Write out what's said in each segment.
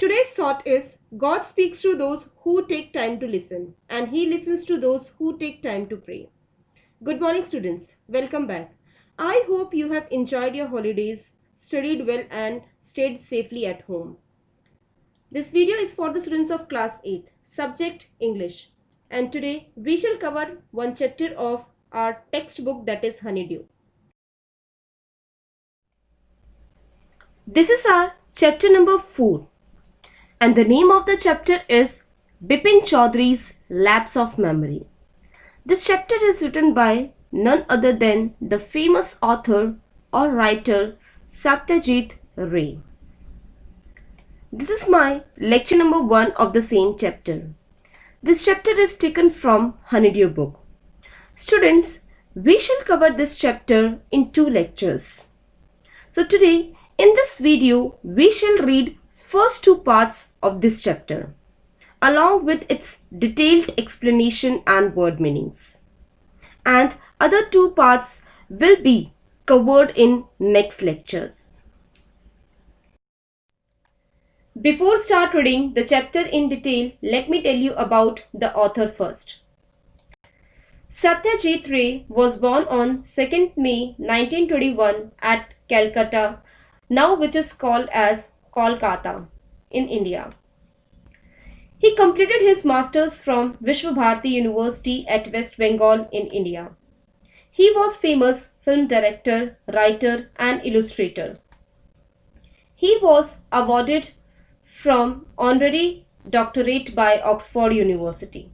Today's thought is God speaks to those who take time to listen, and He listens to those who take time to pray. Good morning, students. Welcome back. I hope you have enjoyed your holidays, studied well, and stayed safely at home. This video is for the students of class 8, subject English. And today we shall cover one chapter of our textbook, that is Honeydew. This is our chapter number 4. And the name of the chapter is Bepin Choudhury's Lapse of Memory. This chapter is written by none other than the famous author or writer Satyajit Ray. This is my lecture number 1 of the same chapter. This chapter is taken from Honeydew book. Students, we shall cover this chapter in 2 lectures. So today, in this video, we shall read first 2 parts of this chapter, along with its detailed explanation and word meanings. And other 2 parts will be covered in next lectures. Before start reading the chapter in detail, let me tell you about the author first. Satyajit Ray was born on 2nd May 1921 at Calcutta, now which is called as Kolkata, in India. He completed his masters from Vishwa Bharati University at West Bengal in India. He was famous film director, writer and illustrator. He was awarded from honorary doctorate by Oxford University.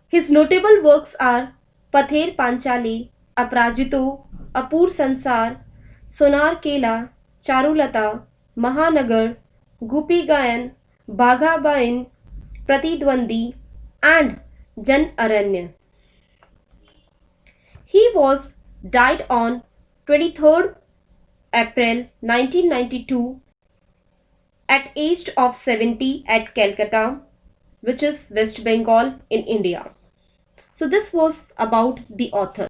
His notable works are Pather Panchali, Aprajito, Apur Sansar, Sonar Kela, Charulata, Mahanagar, Gupi Gayan, Bhagha Bain, Pratidwandi and Jan Aranya. He was died on 23rd April 1992 at age of 70 at Calcutta, which is West Bengal in India. So this was about the author.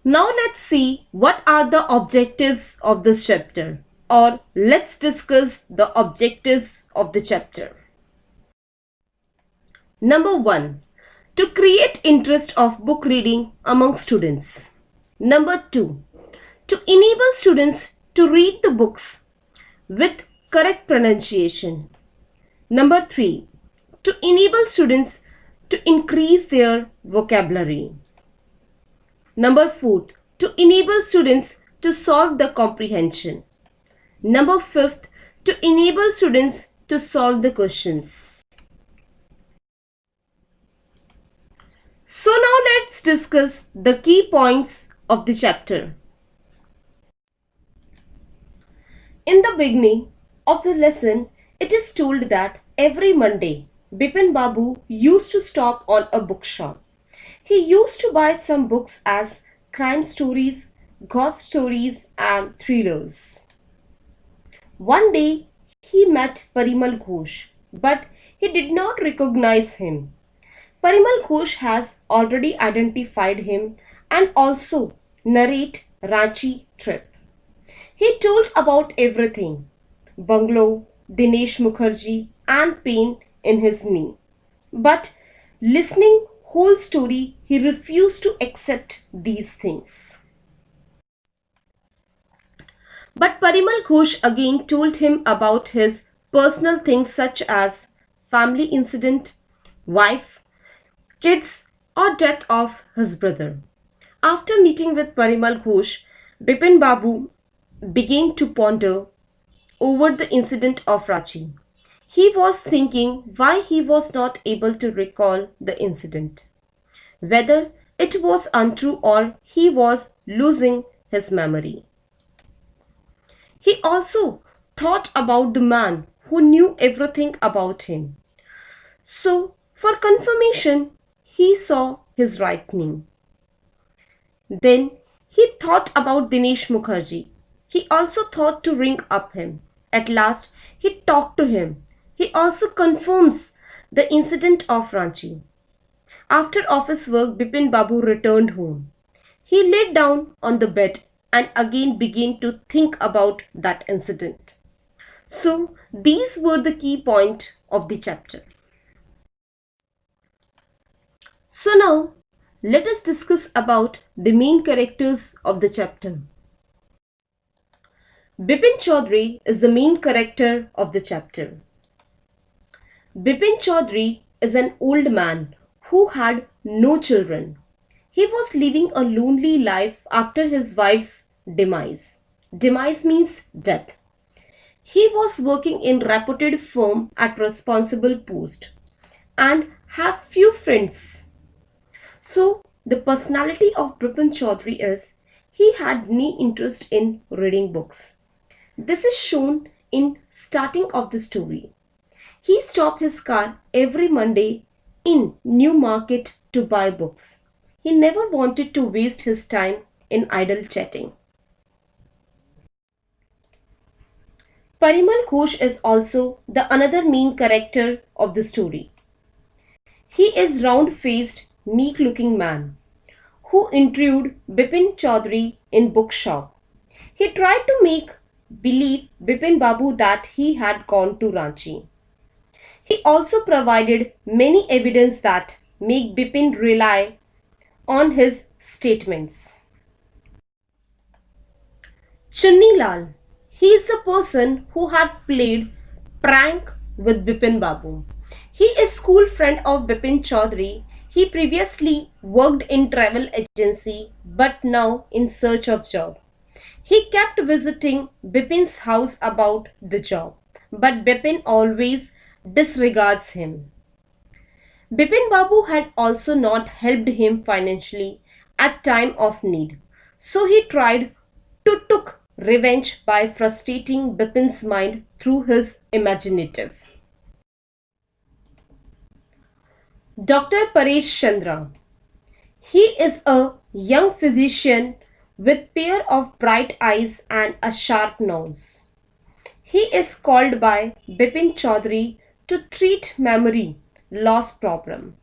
Now let's see what are the objectives of this chapter, or let's discuss the objectives of the chapter. Number 1. To create interest of book reading among students. Number 2. To enable students to read the books with correct pronunciation. Number 3. To enable students to increase their vocabulary. Number 4. To enable students to solve the comprehension. Number 5. To enable students to solve the questions. So now let's discuss the key points of the chapter. In the beginning of the lesson, it is told that every Monday, Bepin Babu used to stop on a bookshop. He used to buy some books as crime stories, ghost stories and thrillers. One day, he met Parimal Ghosh, but he did not recognize him. Parimal Ghosh has already identified him and also narrate Ranchi trip. He told about everything, bungalow, Dinesh Mukherjee and pain in his knee. But listening whole story, he refused to accept these things. But Parimal Ghosh again told him about his personal things such as family incident, wife, kids or death of his brother. After meeting with Parimal Ghosh, Bepin Babu began to ponder over the incident of Ranchi. He was thinking why he was not able to recall the incident, whether it was untrue or he was losing his memory. He also thought about the man who knew everything about him. So, for confirmation, he saw his right knee. Then he thought about Dinesh Mukherjee. He also thought to ring up him. At last, he talked to him. He also confirms the incident of Ranchi. After office work, Bepin Babu returned home. He lay down on the bed and again begin to think about that incident. So these were the key points of the chapter. So now let us discuss about the main characters of the chapter. Bepin Choudhary is the main character of the chapter. Bepin Choudhary is an old man who had no children. He was living a lonely life after his wife's demise. Demise means death. He was working in reputed firm at responsible post and have few friends. So the personality of Bepin Choudhary is he had no interest in reading books. This is shown in starting of the story. He stopped his car every Monday in New Market to buy books. He never wanted to waste his time in idle chatting. Parimal Ghosh is also the another main character of the story. He is round-faced, meek-looking man who intruded Bepin Choudhary in bookshop. He tried to make believe Bepin Babu that he had gone to Ranchi. He also provided many evidence that make Bepin rely on his statements. Chunni Lal. He is the person who had played prank with Bepin Babu. He is school friend of Bepin Choudhary. He previously worked in travel agency but now in search of job. He kept visiting Bepin's house about the job, but Bepin always disregards him. Bepin Babu had also not helped him financially at time of need, so he tried to took revenge by frustrating Bepin's mind through his imaginative. Dr. Paresh Chandra. He is a young physician with pair of bright eyes and a sharp nose. He is called by Bepin Choudhary to treat memory loss problem.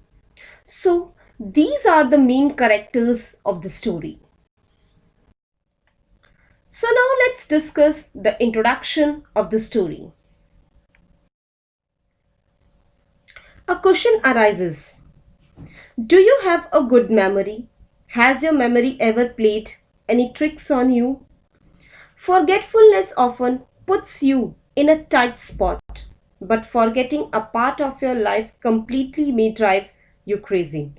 So these are the main characters of the story. So now let's discuss the introduction of the story. A question arises. Do you have a good memory? Has your memory ever played any tricks on you? Forgetfulness often puts you in a tight spot, but forgetting a part of your life completely may drive you crazy.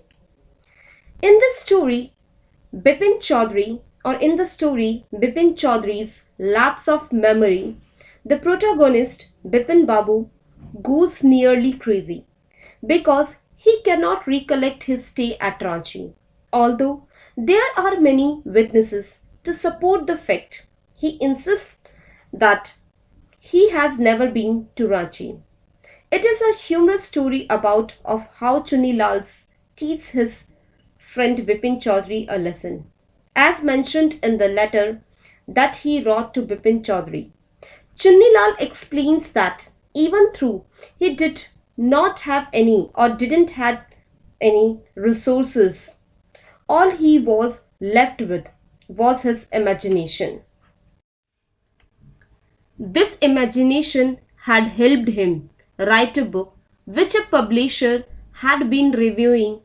In this story, Bepin Choudhary, or in the story Bepin Choudhary's Lapse of Memory, the protagonist Bepin Babu goes nearly crazy because he cannot recollect his stay at Ranchi. Although there are many witnesses to support the fact, he insists that he has never been to Ranchi. It is a humorous story about of how Chunni Lal's teaches his friend Bepin Choudhary a lesson, as mentioned in the letter that he wrote to Bepin Choudhary. Chunni Lal explains that even though he did not have any or didn't have any resources, all he was left with was his imagination. This imagination had helped him write a book which a publisher had been reviewing.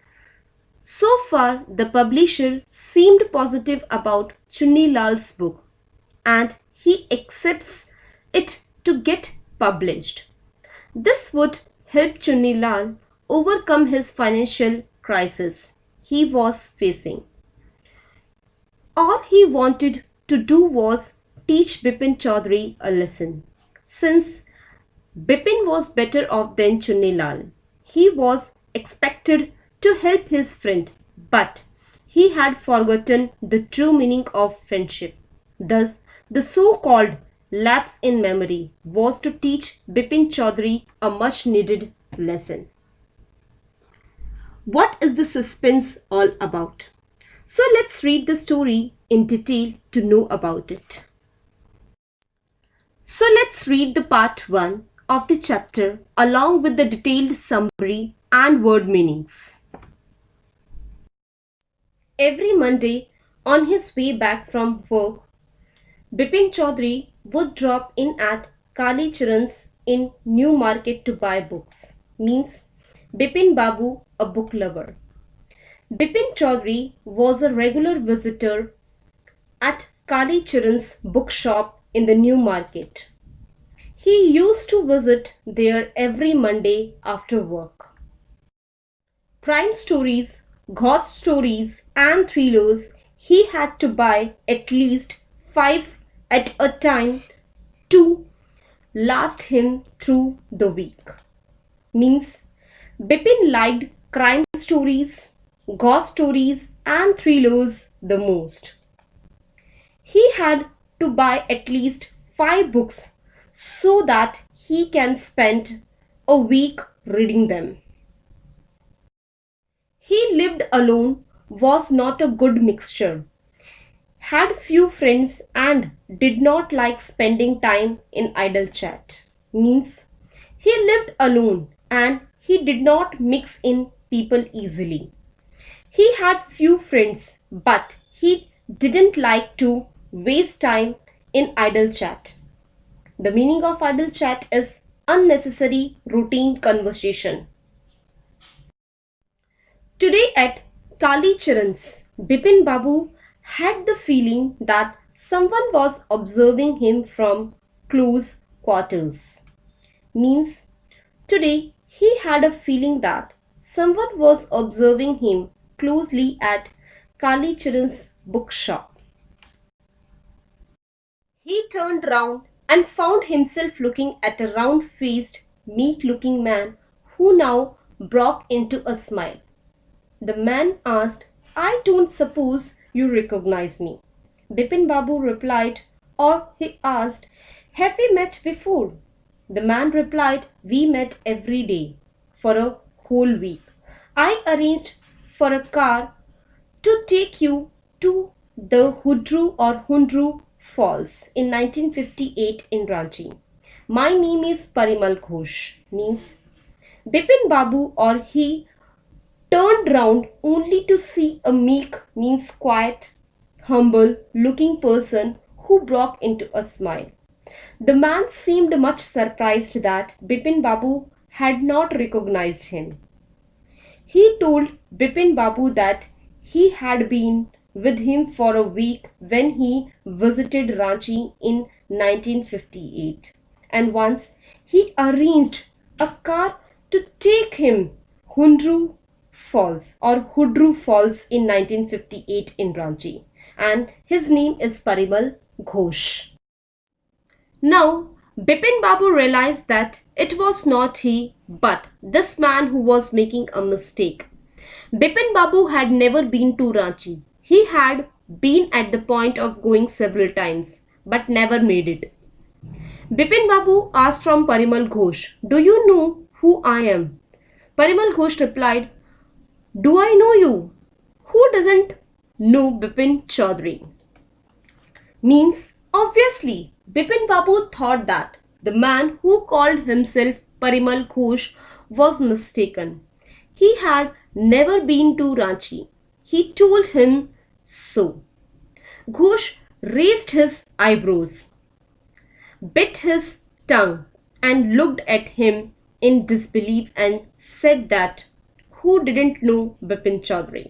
So far, the publisher seemed positive about Chunni Lal's book and he accepts it to get published. This would help Chunni Lal overcome his financial crisis he was facing. All he wanted to do was teach Bepin Choudhary a lesson. Since Bepin was better off than Chunni Lal, he was expected to help his friend, but he had forgotten the true meaning of friendship. Thus, the so-called lapse in memory was to teach Bepin Choudhary a much-needed lesson. What is the suspense all about? So let's read the story in detail to know about it. So let's read the part 1 of the chapter along with the detailed summary and word meanings. Every Monday on his way back from work, Bipin Choudhary would drop in at Kali Charan's in New Market to buy books. Means Bipin Babu, a book lover. Bipin Choudhary was a regular visitor at Kali Charan's bookshop in the New Market. He used to visit there every Monday after work. Crime stories, ghost stories, and thrillers, he had to buy at least five at a time to last him through the week. Means Bipin liked crime stories, ghost stories, and thrillers the most. He had to buy at least five books so that he can spend a week reading them. He lived alone was not a good mixture, had few friends and did not like spending time in idle chat. Means he lived alone and he did not mix in people easily. He had few friends but he didn't like to waste time in idle chat. The meaning of idle chat is unnecessary routine conversation. Today at Kali Charan's, Bipin Babu had the feeling that someone was observing him from close quarters. Means today he had a feeling that someone was observing him closely at Kali Charan's bookshop. He turned round and found himself looking at a round-faced, meek-looking man who now broke into a smile. The man asked, "I don't suppose you recognize me." Bipin Babu replied, or he asked, "Have we met before?" The man replied, "We met every day for a whole week. I arranged for a car to take you to the Hundru Falls in 1958 in Ranchi. My name is Parimal Ghosh." Means Bipin Babu or he turned round only to see a meek means quiet, humble looking person who broke into a smile. The man seemed much surprised that Bipin Babu had not recognized him. He told Bipin Babu that he had been with him for a week when he visited Ranchi in 1958, and once he arranged a car to take him Hundru Falls in 1958 in Ranchi, and his name is Parimal Ghosh. Now, Bipin Babu realized that it was not he, but this man who was making a mistake. Bipin Babu had never been to Ranchi. He had been at the point of going several times, but never made it. Bipin Babu asked from Parimal Ghosh, "Do you know who I am?" Parimal Ghosh replied, "Do I know you? Who doesn't know Bipin Choudhary?" Means, obviously, Bipin Babu thought that the man who called himself Parimal Ghosh was mistaken. He had never been to Ranchi. He told him so. Ghosh raised his eyebrows, bit his tongue, and looked at him in disbelief and said that who didn't know Bipin Choudhary.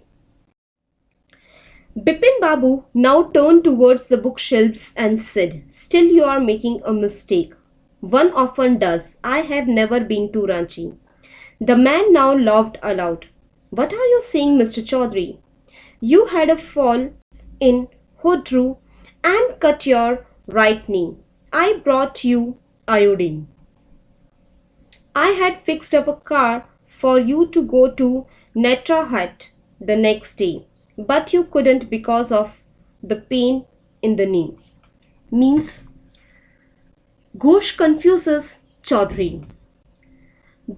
Bipin Babu now turned towards the bookshelves and said, "Still you are making a mistake. One often does. I have never been to Ranchi." The man now laughed aloud. "What are you saying, Mr. Choudhary? You had a fall in Hundru and cut your right knee. I brought you iodine. I had fixed up a car for you to go to Netrahat the next day, but you couldn't because of the pain in the knee." Means Ghosh confuses Choudhary.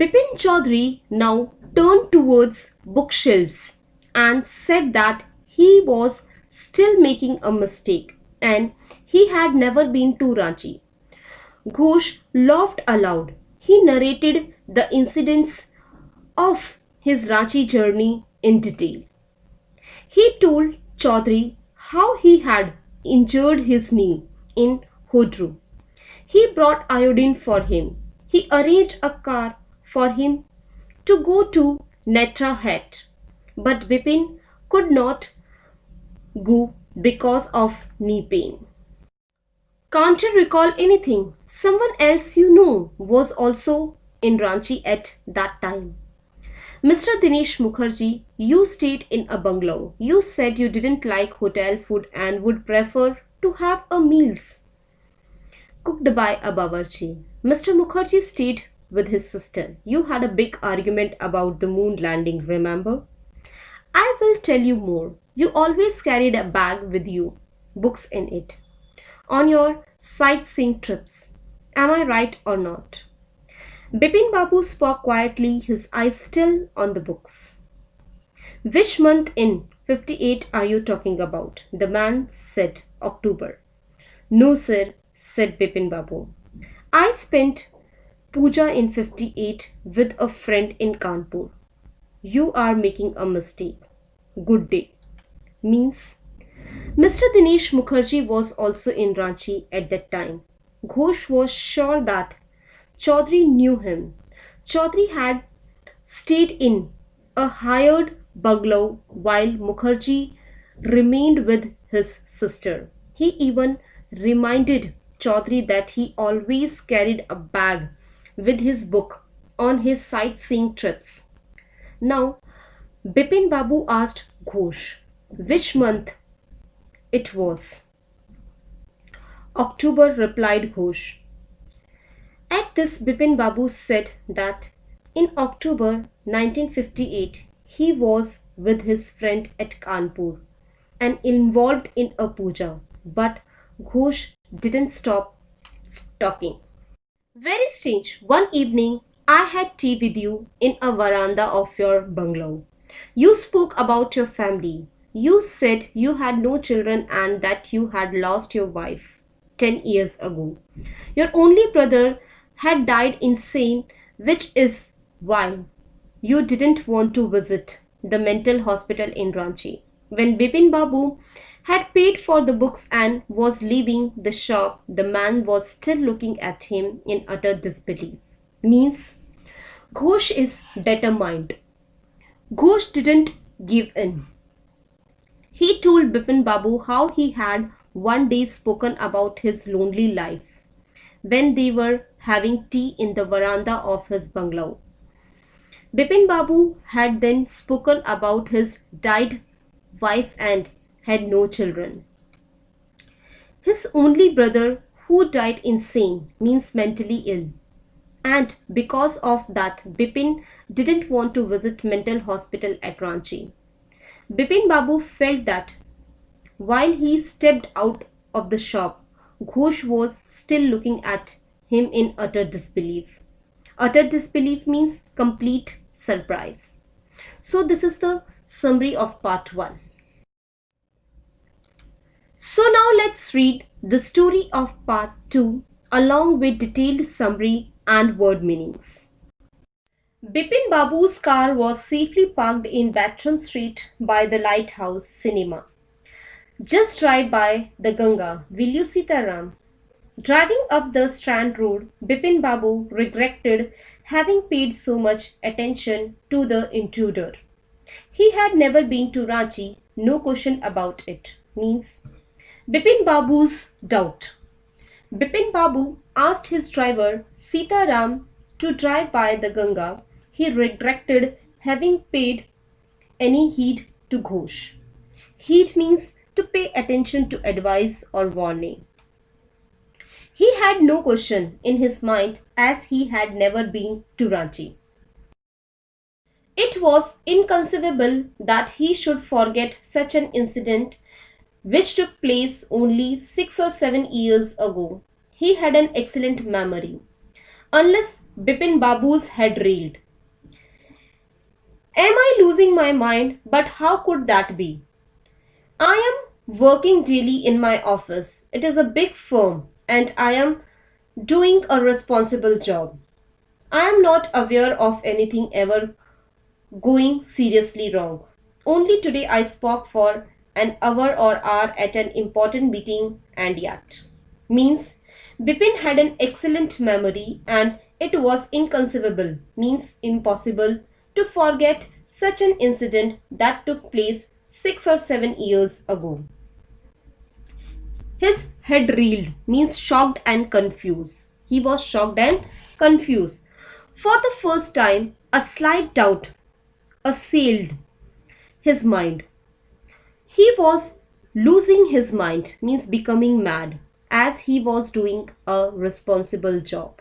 Bipin Choudhary now turned towards bookshelves and said that he was still making a mistake and he had never been to Ranchi. Ghosh laughed aloud. He narrated the incidents of his Ranchi journey in detail. He told Choudhary how he had injured his knee in Hodru. He brought iodine for him. He arranged a car for him to go to Netrahat. But Bipin could not go because of knee pain. Can't you recall anything? Someone else you know was also in Ranchi at that time. Mr. Dinesh Mukherjee, you stayed in a bungalow. You said you didn't like hotel food and would prefer to have a meals cooked by a bawarchi. Mr. Mukherjee stayed with his sister. You had a big argument about the moon landing, remember? I will tell you more. You always carried a bag with you, books in it, on your sightseeing trips. Am I right or not? Bipin Babu spoke quietly, his eyes still on the books. Which month in 58 are you talking about? The man said October. No, sir, said Bipin Babu. I spent puja in 58 with a friend in Kanpur. You are making a mistake. Good day. Means Mr. Dinesh Mukherjee was also in Ranchi at that time. Ghosh was sure that Choudhary knew him. Choudhary had stayed in a hired bungalow while Mukherjee remained with his sister. He even reminded Choudhary that he always carried a bag with his book on his sightseeing trips. Now, Bipin Babu asked Ghosh which month it was. October, replied Ghosh. At this, Bipin Babu said that in October 1958 he was with his friend at Kanpur and involved in a puja, but Ghosh didn't stop talking. Very strange. One evening I had tea with you in a veranda of your bungalow. You spoke about your family. You said you had no children and that you had lost your wife 10 years ago. Your only brother had died insane, which is why you didn't want to visit the mental hospital in Ranchi. When Bipin Babu had paid for the books and was leaving the shop, the man was still looking at him in utter disbelief. Means Ghosh is determined. Ghosh didn't give in. He told Bipin Babu how he had one day spoken about his lonely life when they were having tea in the veranda of his bungalow. Bipin Babu had then spoken about his died wife and had no children. His only brother, who died insane, means mentally ill. And because of that, Bipin didn't want to visit mental hospital at Ranchi. Bipin Babu felt that while he stepped out of the shop, Ghosh was still looking at him in utter disbelief. Utter disbelief means complete surprise. So this is the summary of part 1. So now let's read the story of part 2 along with detailed summary and word meanings. Bipin Babu's car was safely parked in Batron Street by the Lighthouse Cinema. Just drive by the Ganga, will you, Sitaram? Driving up the Strand Road, Bipin Babu regretted having paid so much attention to the intruder. He had never been to Ranchi, no question about it. Means Bipin Babu's doubt. Bipin Babu asked his driver Sitaram to drive by the Ganga. He regretted having paid any heed to Ghosh. Heed means to pay attention to advice or warning. He had no question in his mind as he had never been to Ranchi. It was inconceivable that he should forget such an incident which took place only 6 or 7 years ago. He had an excellent memory, unless Bipin Babu's head reeled. Am I losing my mind? But how could that be? I am working daily in my office. It is a big firm and I am doing a responsible job. I am not aware of anything ever going seriously wrong. Only today I spoke for an hour or hour at an important meeting and yet. means Bipin had an excellent memory and it was inconceivable, means impossible, to forget such an incident that took place 6 or 7 years ago. His head reeled, means shocked and confused. He was shocked and confused. For the first time, a slight doubt assailed his mind. He was losing his mind, means becoming mad, as he was doing a responsible job.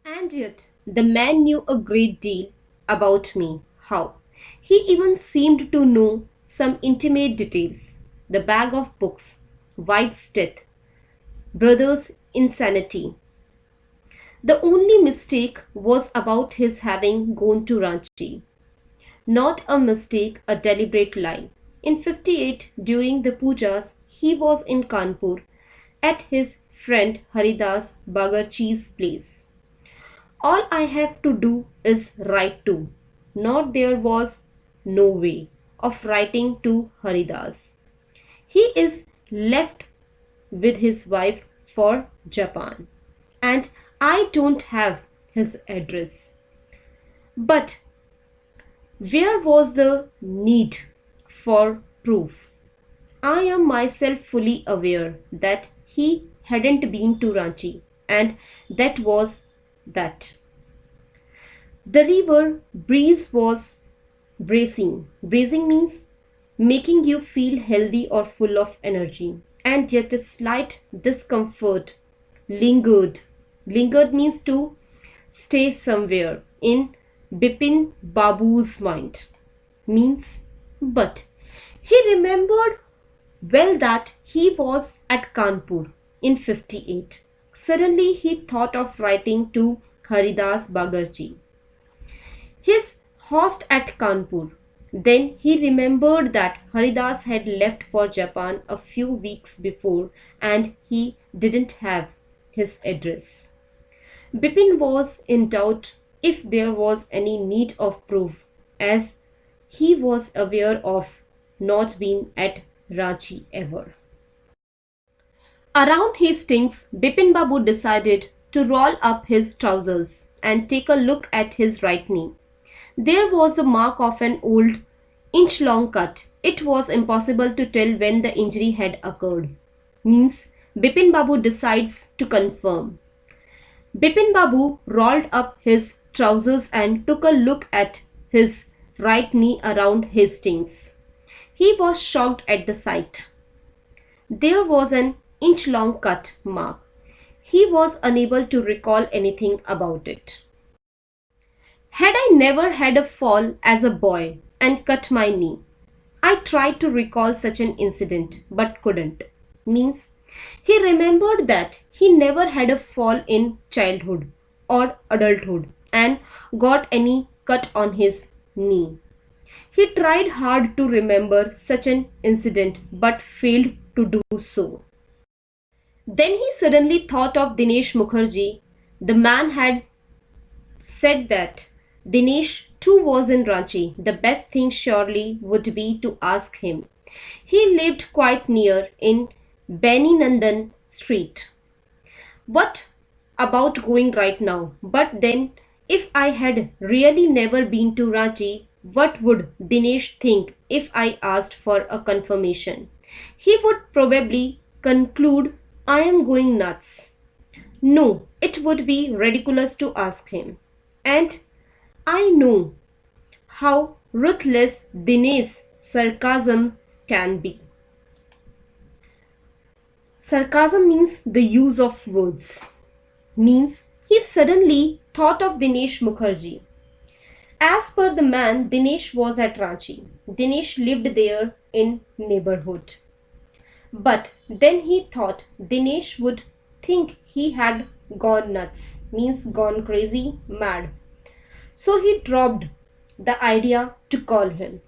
And yet, the man knew a great deal about me. How? He even seemed to know some intimate details. The bag of books, White's death, brother's insanity. The only mistake was about his having gone to Ranchi. Not a mistake, a deliberate lie. In 58, during the pujas, he was in Kanpur at his friend Haridas Bagarchi's place. All I have to do is write to. Not there was no way of writing to Haridas. He is left with his wife for Japan, and I don't have his address. But where was the need for proof? I am myself fully aware that he hadn't been to Ranchi, and that was that. The river breeze was bracing. Bracing means making you feel healthy or full of energy, and yet a slight discomfort lingered. Lingered means to stay somewhere in Bepin Babu's mind. Means, but he remembered well that he was at Kanpur in 58. Suddenly he thought of writing to Haridas Bagarchi, his host at Kanpur. Then he remembered that Haridas had left for Japan a few weeks before and he didn't have his address. Bipin was in doubt if there was any need of proof, as he was aware of not being at Ranchi ever. Around Hastings, Bipin Babu decided to roll up his trousers and take a look at his right knee. There was the mark of an old inch-long cut. It was impossible to tell when the injury had occurred. Means Bipin Babu decides to confirm. Bipin Babu rolled up his trousers and took a look at his right knee around Hastings. He was shocked at the sight. There was an inch-long cut mark. He was unable to recall anything about it. Had I never had a fall as a boy and cut my knee? I tried to recall such an incident but couldn't. Means he remembered that he never had a fall in childhood or adulthood and got any cut on his knee. He tried hard to remember such an incident but failed to do so. Then he suddenly thought of Dinesh Mukherjee. The man had said that Dinesh too was in Ranchi. The best thing surely would be to ask him. He lived quite near in Beni Nandan Street. What about going right now? But then, if I had really never been to Ranchi, what would Dinesh think if I asked for a confirmation? He would probably conclude I am going nuts. No, it would be ridiculous to ask him. And I know how ruthless Dinesh's sarcasm can be. Sarcasm means the use of words. Means he suddenly thought of Dinesh Mukherjee. As per the man, Dinesh was at Ranchi. Dinesh lived there in neighborhood. But then he thought Dinesh would think he had gone nuts, means gone crazy, mad. So he dropped the idea to call him.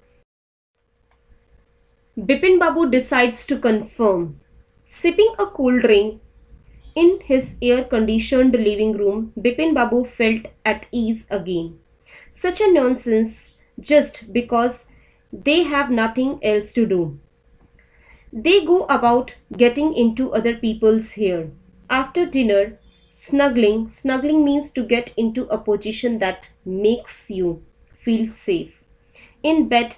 Bipin Babu decides to confirm. Sipping a cool drink in his air-conditioned living room, Bipin Babu felt at ease again. Such a nonsense just because they have nothing else to do. They go about getting into other people's hair. After dinner, snuggling. Snuggling means to get into a position that makes you feel safe. In bed,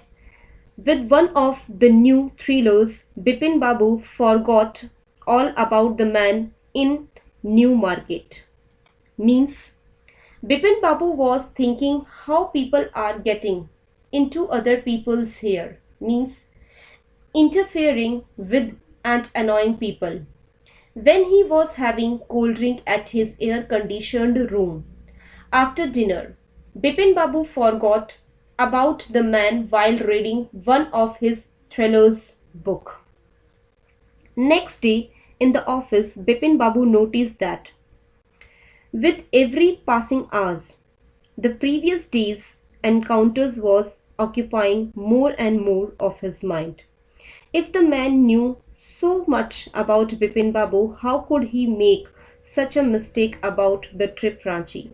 with one of the new thrillers, Bipin Babu forgot all about the man in New Market. Means Bipin Babu was thinking how people are getting into other people's hair. Means interfering with and annoying people. When he was having cold drink at his air-conditioned room after dinner, Bipin Babu forgot about the man while reading one of his thrillers book. Next day in the office, Bipin Babu noticed that with every passing hours, the previous day's encounters was occupying more and more of his mind. If the man knew so much about Bipin Babu, how could he make such a mistake about the trip Ranchi?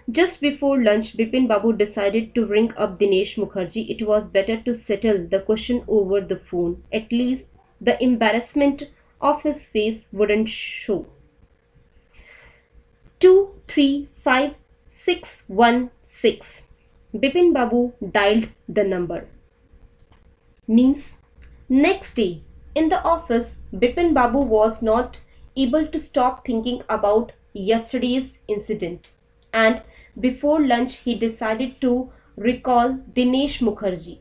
Just before lunch, Bipin Babu decided to ring up Dinesh Mukherjee. It was better to settle the question over the phone. At least the embarrassment of his face wouldn't show. 235616. Bipin Babu dialed the number. Means next day in the office, Bipin Babu was not able to stop thinking about yesterday's incident, and before lunch he decided to recall Dinesh Mukherjee.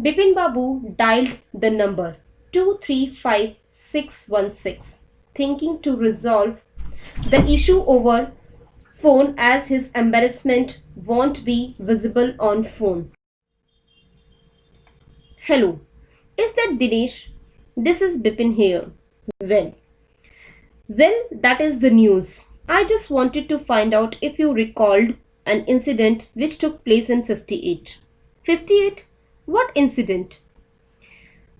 Bipin Babu dialed the number 235616, thinking to resolve the issue over phone as his embarrassment won't be visible on phone. Hello, is that Dinesh? This is Bipin here. Well, that is the news. I just wanted to find out if you recalled an incident which took place in 58. 58? What incident?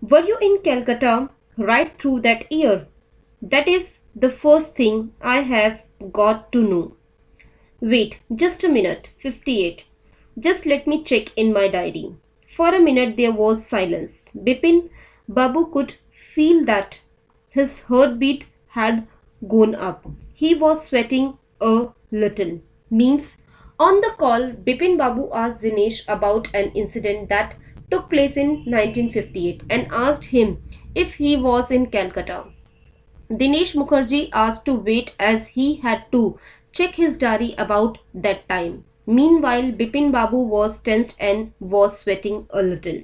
Were you in Calcutta right through that year? That is the first thing I have got to know. Wait, just a minute. 58. Just let me check in my diary. For a minute there was silence. Bipin Babu could feel that his heartbeat had gone up. He was sweating a little. Means on the call, Bipin Babu asked Dinesh about an incident that took place in 1958 and asked him if he was in Calcutta. Dinesh Mukherjee asked to wait as he had to check his diary about that time. Meanwhile, Bipin Babu was tensed and was sweating a little.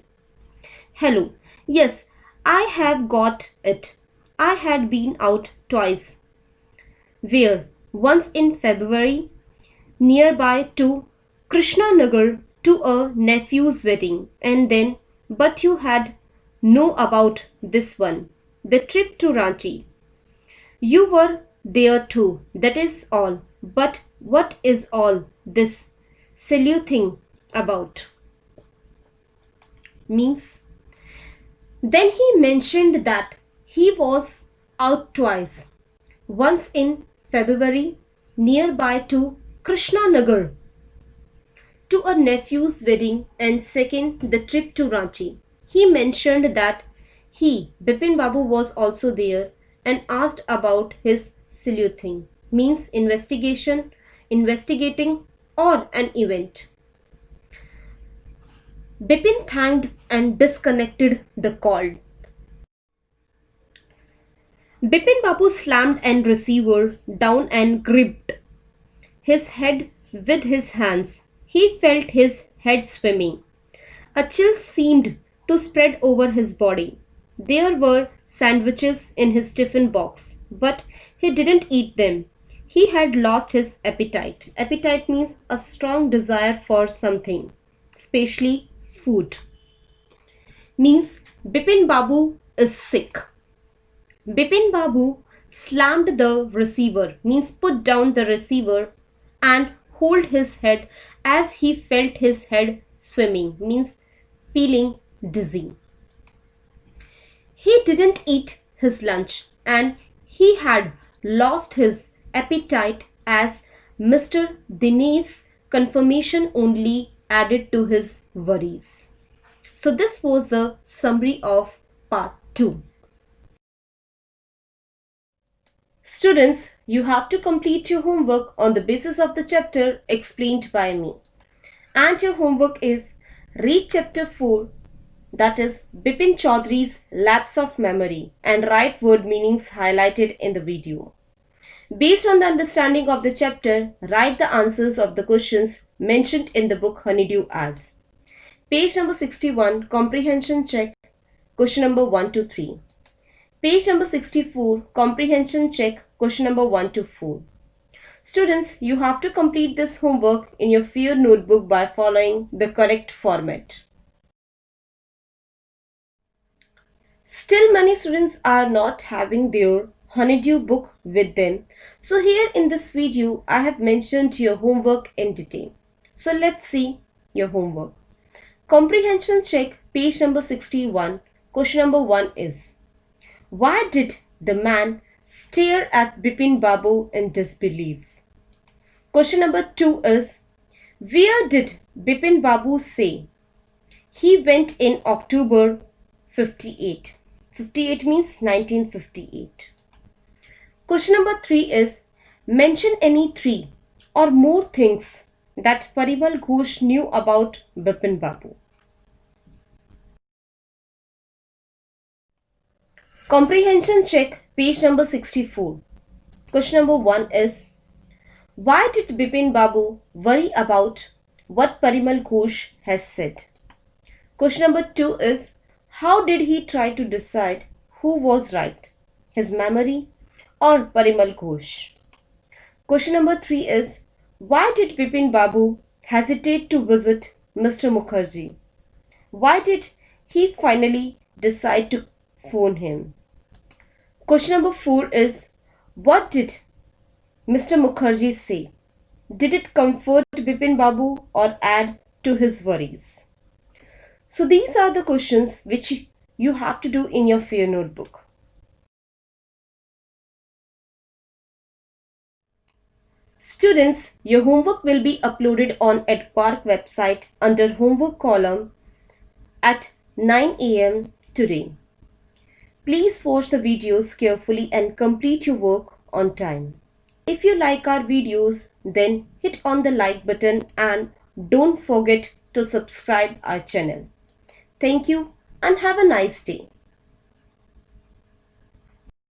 Hello. Yes, I have got it. I had been out twice. Where? Once in February, nearby to Krishnanagar to a nephew's wedding, and then, but you had know about this one, the trip to Ranchi. You were there too, that is all. But what is all this silly thing about? Means then he mentioned that he was out twice, once in February nearby to Krishnanagar to a nephew's wedding, and second the trip to Ranchi. He mentioned that he, Bipin Babu, was also there and asked about his silly thing. Means investigating or an event. Bipin thanked and disconnected the call. Bipin Babu slammed an receiver down and gripped his head with his hands. He felt his head swimming. A chill seemed to spread over his body. There were sandwiches in his tiffin box, but he didn't eat them. He had lost his appetite. Appetite means a strong desire for something, especially food. Means Bipin Babu is sick. Bipin Babu slammed the receiver, means put down the receiver and hold his head as he felt his head swimming, means feeling dizzy. He didn't eat his lunch and he had lost his appetite as Mr. Dinesh's confirmation only added to his worries. So this was the summary of part Part 2. Students, you have to complete your homework on the basis of the chapter explained by me. And your homework is read chapter 4, that is Bepin Choudhary's Lapse of Memory, and write word meanings highlighted in the video. Based on the understanding of the chapter, write the answers of the questions mentioned in the book Honeydew as page number 61, Comprehension Check, question number 1 to 3. Page number 64, Comprehension Check, question number 1 to 4. Students, you have to complete this homework in your fair notebook by following the correct format. Still, many students are not having their Honeydew book with them. So here in this video, I have mentioned your homework in detail. So let's see your homework. Comprehension check, page number 61. Question number 1 is, why did the man stare at Bepin Babu in disbelief? Question number 2 is, where did Bepin Babu say he went in October 58? 58 means 1958. Question number 3 is, mention any 3 or more things that Parimal Ghosh knew about Bepin Babu. Comprehension check, page number 64. Question number 1 is, why did Bepin Babu worry about what Parimal Ghosh has said? Question number 2 is, how did he try to decide who was right, his memory or Parimal Ghosh? Question number 3 is, why did Bepin Babu hesitate to visit Mr. Mukherjee? Why did he finally decide to phone him? Question number 4 is, what did Mr. Mukherjee say? Did it comfort Bepin Babu or add to his worries? So these are the questions which you have to do in your fair notebook. Students, your homework will be uploaded on EdPark website under homework column at 9 a.m. today. Please watch the videos carefully and complete your work on time. If you like our videos, then hit on the like button and don't forget to subscribe our channel. Thank you and have a nice day.